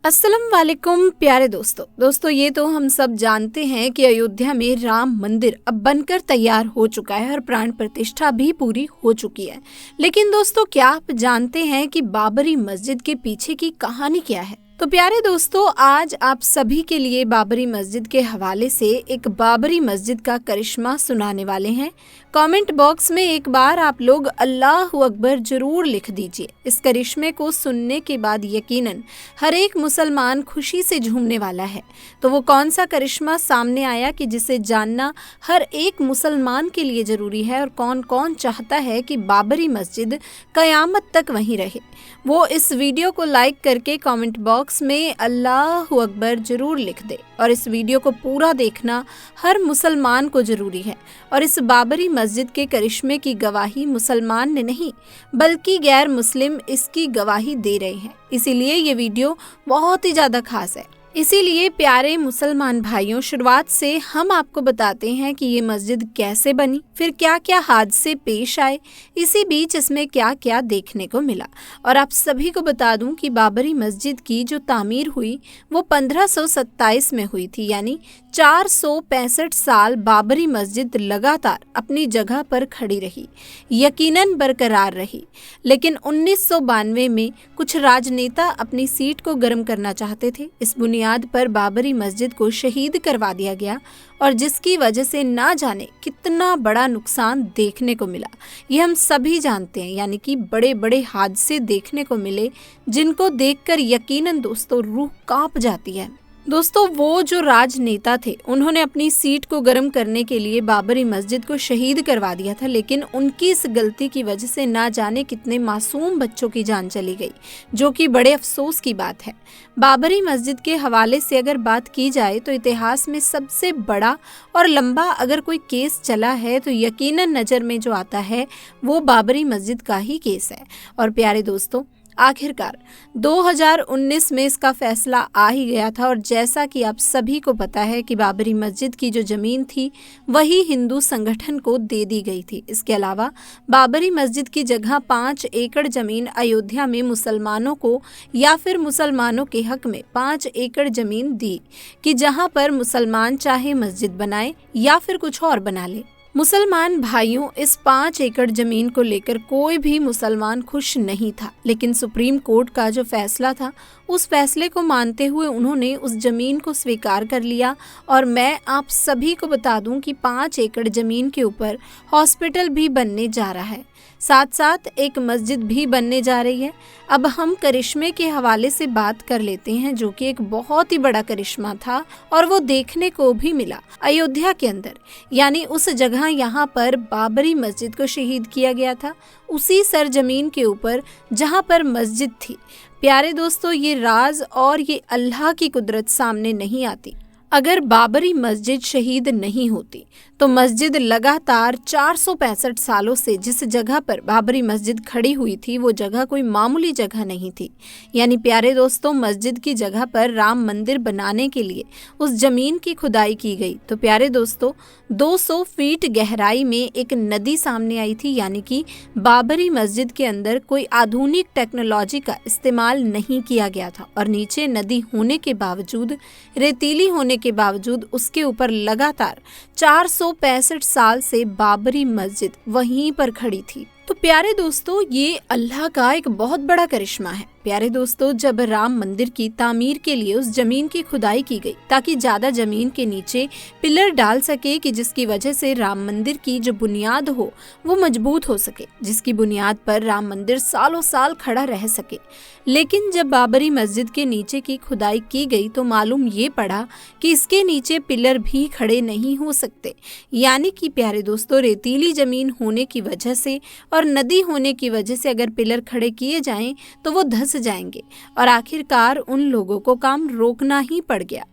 अस्सलाम वालेकुम प्यारे दोस्तों ये तो हम सब जानते हैं कि अयोध्या में राम मंदिर अब बनकर तैयार हो चुका है और प्राण प्रतिष्ठा भी पूरी हो चुकी है। लेकिन दोस्तों, क्या आप जानते हैं कि बाबरी मस्जिद के पीछे की कहानी क्या है? तो प्यारे दोस्तों, आज आप सभी के लिए बाबरी मस्जिद के हवाले से एक बाबरी मस्जिद का करिश्मा सुनाने वाले हैं। कमेंट बॉक्स में एक बार आप लोग अल्लाह अकबर जरूर लिख दीजिए। इस करिश्मे को सुनने के बाद यकीनन हर एक मुसलमान खुशी से झूमने वाला है। तो वो कौन सा करिश्मा सामने आया कि जिसे जानना हर एक मुसलमान के लिए ज़रूरी है, और कौन कौन चाहता है कि बाबरी मस्जिद क़यामत तक वहीं रहे, वो इस वीडियो को लाइक करके कमेंट बॉक्स में अल्लाह अकबर जरूर लिख दे। और इस वीडियो को पूरा देखना हर मुसलमान को ज़रूरी है। और इस बाबरी मस्जिद के करिश्मे की गवाही मुसलमान ने नहीं बल्कि गैर मुस्लिम इसकी गवाही दे रहे हैं। इसीलिए ये वीडियो बहुत ही ज़्यादा खास है। इसीलिए प्यारे मुसलमान भाइयों, शुरुआत से हम आपको बताते हैं कि ये मस्जिद कैसे बनी, फिर क्या क्या हादसे पेश आए, इसी बीच इसमें क्या क्या देखने को मिला। और आप सभी को बता दूं कि बाबरी मस्जिद की जो तामीर हुई वो 1527 में हुई थी, यानी 465 साल बाबरी मस्जिद लगातार अपनी जगह पर खड़ी रही, यकीनन बरकरार रही। लेकिन 1992 में कुछ राजनेता अपनी सीट को गर्म करना चाहते थे। इस बुनियाद पर बाबरी मस्जिद को शहीद करवा दिया गया, और जिसकी वजह से ना जाने कितना बड़ा नुकसान देखने को मिला। ये हम सभी जानते हैं, यानी कि बड़े बड़े हादसे देखने को मिले जिनको देखकर यकीनन दोस्तों रूह कांप जाती है। दोस्तों, वो जो राजनेता थे उन्होंने अपनी सीट को गर्म करने के लिए बाबरी मस्जिद को शहीद करवा दिया था, लेकिन उनकी इस गलती की वजह से ना जाने कितने मासूम बच्चों की जान चली गई, जो कि बड़े अफसोस की बात है। बाबरी मस्जिद के हवाले से अगर बात की जाए तो इतिहास में सबसे बड़ा और लंबा अगर कोई केस चला है तो यकीनन नज़र में जो आता है वो बाबरी मस्जिद का ही केस है। और प्यारे दोस्तों, आखिरकार 2019 में इसका फैसला आ ही गया था। और जैसा कि आप सभी को पता है कि बाबरी मस्जिद की जो ज़मीन थी वही हिंदू संगठन को दे दी गई थी। इसके अलावा बाबरी मस्जिद की जगह 5 एकड़ ज़मीन अयोध्या में मुसलमानों को या फिर मुसलमानों के हक में 5 एकड़ ज़मीन दी कि जहां पर मुसलमान चाहे मस्जिद बनाए या फिर कुछ और बना ले। मुसलमान भाइयों, इस 5 एकड़ जमीन को लेकर कोई भी मुसलमान खुश नहीं था, लेकिन सुप्रीम कोर्ट का जो फैसला था उस फैसले को मानते हुए उन्होंने उस जमीन को स्वीकार कर लिया। और मैं आप सभी को बता दूं कि 5 एकड़ जमीन के ऊपर हॉस्पिटल भी बनने जा रहा है, साथ साथ एक मस्जिद भी बनने जा रही है। अब हम करिश्मे के हवाले से बात कर लेते हैं, जो कि एक बहुत ही बड़ा करिश्मा था और वो देखने को भी मिला अयोध्या के अंदर, यानी उस जगह यहाँ पर बाबरी मस्जिद को शहीद किया गया था, उसी सरजमीन के ऊपर जहाँ पर मस्जिद थी। प्यारे दोस्तों, ये राज और ये अल्लाह की कुदरत सामने नहीं आती। अगर बाबरी मस्जिद शहीद नहीं होती तो मस्जिद लगातार 465 सालों से जिस जगह पर बाबरी मस्जिद खड़ी हुई थी वो जगह कोई मामूली जगह नहीं थी। यानी प्यारे दोस्तों, मस्जिद की जगह पर राम मंदिर बनाने के लिए उस जमीन की खुदाई की गई। तो प्यारे दोस्तों, 200 फीट गहराई में एक नदी सामने आई थी, यानी कि बाबरी मस्जिद के अंदर कोई आधुनिक टेक्नोलॉजी का इस्तेमाल नहीं किया गया था। और नीचे नदी होने के बावजूद, रेतीली होने के बावजूद उसके ऊपर लगातार 465 साल से बाबरी मस्जिद वहीं पर खड़ी थी। तो प्यारे दोस्तों, ये अल्लाह का एक बहुत बड़ा करिश्मा है। प्यारे दोस्तों, जब राम मंदिर की तामीर के लिए उस जमीन की खुदाई की गई ताकि ज्यादा जमीन के नीचे पिलर डाल सके कि जिसकी वजह से राम मंदिर की जो बुनियाद हो वो मजबूत हो सके, जिसकी बुनियाद पर राम मंदिर सालों साल खड़ा रह सके। लेकिन जब बाबरी मस्जिद के नीचे की खुदाई की गई तो मालूम ये पड़ा कि इसके नीचे पिलर भी खड़े नहीं हो सकते। यानी कि प्यारे दोस्तों, रेतीली जमीन होने की वजह से और नदी होने की वजह से अगर पिलर खड़े किए जाएं तो वो धंस जाएंगे, और आखिरकार उन लोगों को काम रोकना ही पड़ गया।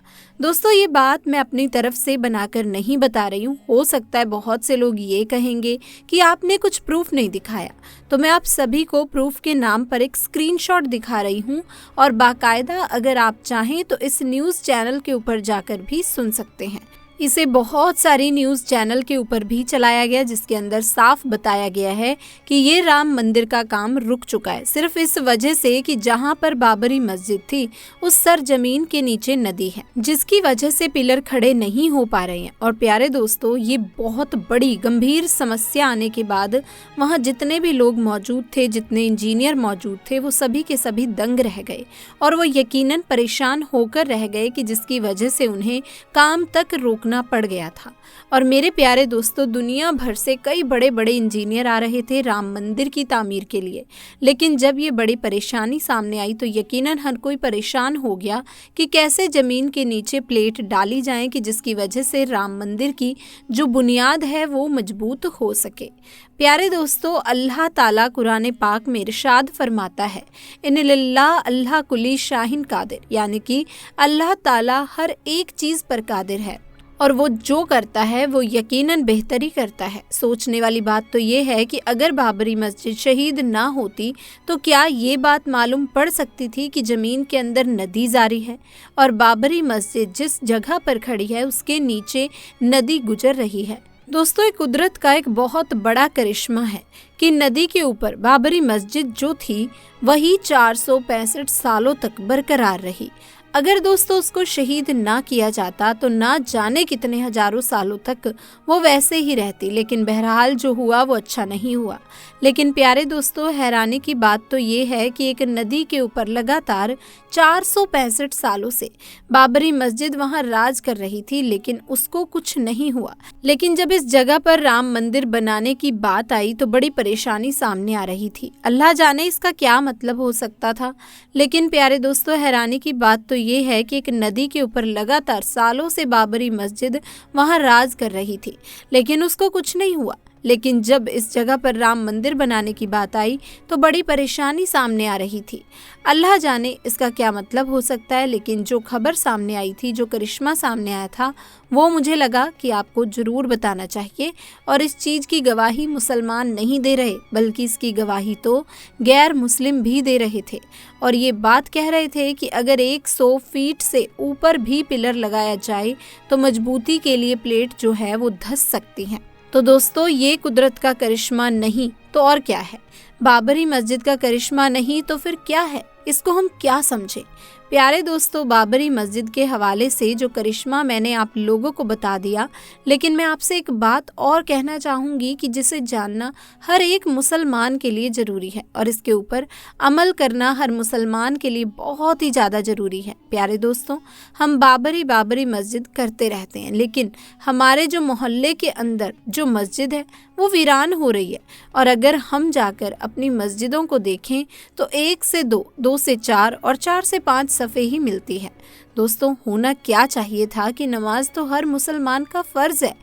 दोस्तों, ये बात मैं अपनी तरफ से बनाकर नहीं बता रही हूँ। हो सकता है बहुत से लोग ये कहेंगे कि आपने कुछ प्रूफ नहीं दिखाया, तो मैं आप सभी को प्रूफ के नाम पर एक स्क्रीनशॉट दिखा रही हूँ, और बाकायदा अगर आप चाहें तो इस न्यूज़ चैनल के ऊपर जाकर भी सुन सकते हैं। इसे बहुत सारी न्यूज़ चैनल के ऊपर भी चलाया गया, जिसके अंदर साफ बताया गया है कि ये राम मंदिर का काम रुक चुका है सिर्फ इस वजह से कि जहां पर बाबरी मस्जिद थी उस सरजमीन के नीचे नदी है, जिसकी वजह से पिलर खड़े नहीं हो पा रहे हैं। और प्यारे दोस्तों, ये बहुत बड़ी गंभीर समस्या आने के बाद वहां जितने भी लोग मौजूद थे, जितने इंजीनियर मौजूद थे, वो सभी के सभी दंग रह गए और वो यकीनन परेशान होकर रह गए कि जिसकी वजह से उन्हें काम तक रोकना पड़ गया था। और मेरे प्यारे दोस्तों, दुनिया भर से कई बड़े बड़े इंजीनियर आ रहे थे राम मंदिर की तामीर के लिए, लेकिन जब ये बड़ी परेशानी सामने आई तो यकीनन हर कोई परेशान हो गया कि कैसे ज़मीन के नीचे प्लेट डाली जाए कि जिसकी वजह से राम मंदिर की जो बुनियाद है वो मजबूत हो सके। प्यारे दोस्तों, अल्लाह ताला कुरान पाक में इरशाद फरमाता है, इन्नलिल्लाह अल्लाह कुल्ली शाहिन कादिर, यानी कि अल्लाह ताला हर एक चीज़ पर कादिर है और वो जो करता है वो यकीनन बेहतरी करता है। सोचने वाली बात तो ये है कि अगर बाबरी मस्जिद शहीद ना होती तो क्या ये बात मालूम पड़ सकती थी कि ज़मीन के अंदर नदी जारी है और बाबरी मस्जिद जिस जगह पर खड़ी है उसके नीचे नदी गुजर रही है। दोस्तों, ये कुदरत का एक बहुत बड़ा करिश्मा है कि नदी के ऊपर बाबरी मस्जिद जो थी वही 465 सालों तक बरकरार रही। अगर दोस्तों उसको शहीद ना किया जाता तो ना जाने कितने हजारों सालों तक वो वैसे ही रहती, लेकिन बहरहाल जो हुआ वो अच्छा नहीं हुआ। लेकिन प्यारे दोस्तों, हैरानी की बात तो ये है कि एक नदी के ऊपर लगातार 465 सालों से बाबरी मस्जिद वहां राज कर रही थी, लेकिन उसको कुछ नहीं हुआ। लेकिन जब इस जगह पर राम मंदिर बनाने की बात आई तो बड़ी परेशानी सामने आ रही थी। अल्लाह जाने इसका क्या मतलब हो सकता था। लेकिन प्यारे दोस्तों, हैरानी की बात तो ये है कि एक नदी के ऊपर लगातार सालों से बाबरी मस्जिद वहां राज कर रही थी, लेकिन उसको कुछ नहीं हुआ। लेकिन जब इस जगह पर राम मंदिर बनाने की बात आई तो बड़ी परेशानी सामने आ रही थी। अल्लाह जाने इसका क्या मतलब हो सकता है, लेकिन जो खबर सामने आई थी, जो करिश्मा सामने आया था, वो मुझे लगा कि आपको ज़रूर बताना चाहिए। और इस चीज़ की गवाही मुसलमान नहीं दे रहे, बल्कि इसकी गवाही तो गैर मुस्लिम भी दे रहे थे और ये बात कह रहे थे कि अगर 100 फीट से ऊपर भी पिलर लगाया जाए तो मजबूती के लिए प्लेट जो है वो धंस सकती हैं। तो दोस्तों, ये कुदरत का करिश्मा नहीं तो और क्या है? बाबरी मस्जिद का करिश्मा नहीं तो फिर क्या है? इसको हम क्या समझें? प्यारे दोस्तों, बाबरी मस्जिद के हवाले से जो करिश्मा मैंने आप लोगों को बता दिया, लेकिन मैं आपसे एक बात और कहना चाहूँगी कि जिसे जानना हर एक मुसलमान के लिए ज़रूरी है और इसके ऊपर अमल करना हर मुसलमान के लिए बहुत ही ज़्यादा ज़रूरी है। प्यारे दोस्तों, हम बाबरी मस्जिद करते रहते हैं, लेकिन हमारे जो मोहल्ले के अंदर जो मस्जिद है वो वीरान हो रही है। और अगर हम जाकर अपनी मस्जिदों को देखें तो 1 से 2, 2 से 4 और 4 से 5 सफ़े ही मिलती है। दोस्तों, होना क्या चाहिए था कि नमाज तो हर मुसलमान का फ़र्ज़ है,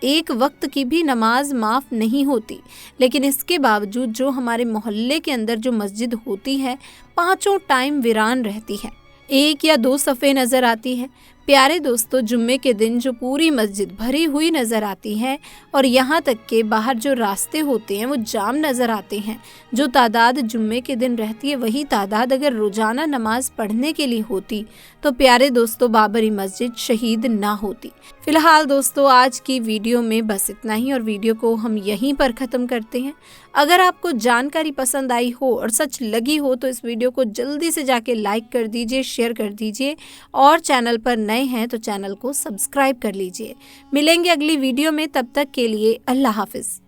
एक वक्त की भी नमाज माफ़ नहीं होती, लेकिन इसके बावजूद जो हमारे मोहल्ले के अंदर जो मस्जिद होती है 5 टाइम वीरान रहती है, 1 या 2 सफ़े नज़र आती है। प्यारे दोस्तों, जुम्मे के दिन जो पूरी मस्जिद भरी हुई नज़र आती है और यहाँ तक के बाहर जो रास्ते होते हैं वो जाम नज़र आते हैं। जो तादाद जुम्मे के दिन रहती है वही तादाद अगर रोज़ाना नमाज पढ़ने के लिए होती तो प्यारे दोस्तों बाबरी मस्जिद शहीद ना होती। फिलहाल दोस्तों, आज की वीडियो में बस इतना ही और वीडियो को हम यहीं पर ख़त्म करते हैं। अगर आपको जानकारी पसंद आई हो और सच लगी हो तो इस वीडियो को जल्दी से जाके लाइक कर दीजिए, शेयर कर दीजिए और चैनल पर नए हैं तो चैनल को सब्सक्राइब कर लीजिए। मिलेंगे अगली वीडियो में, तब तक के लिए अल्लाह हाफिज़।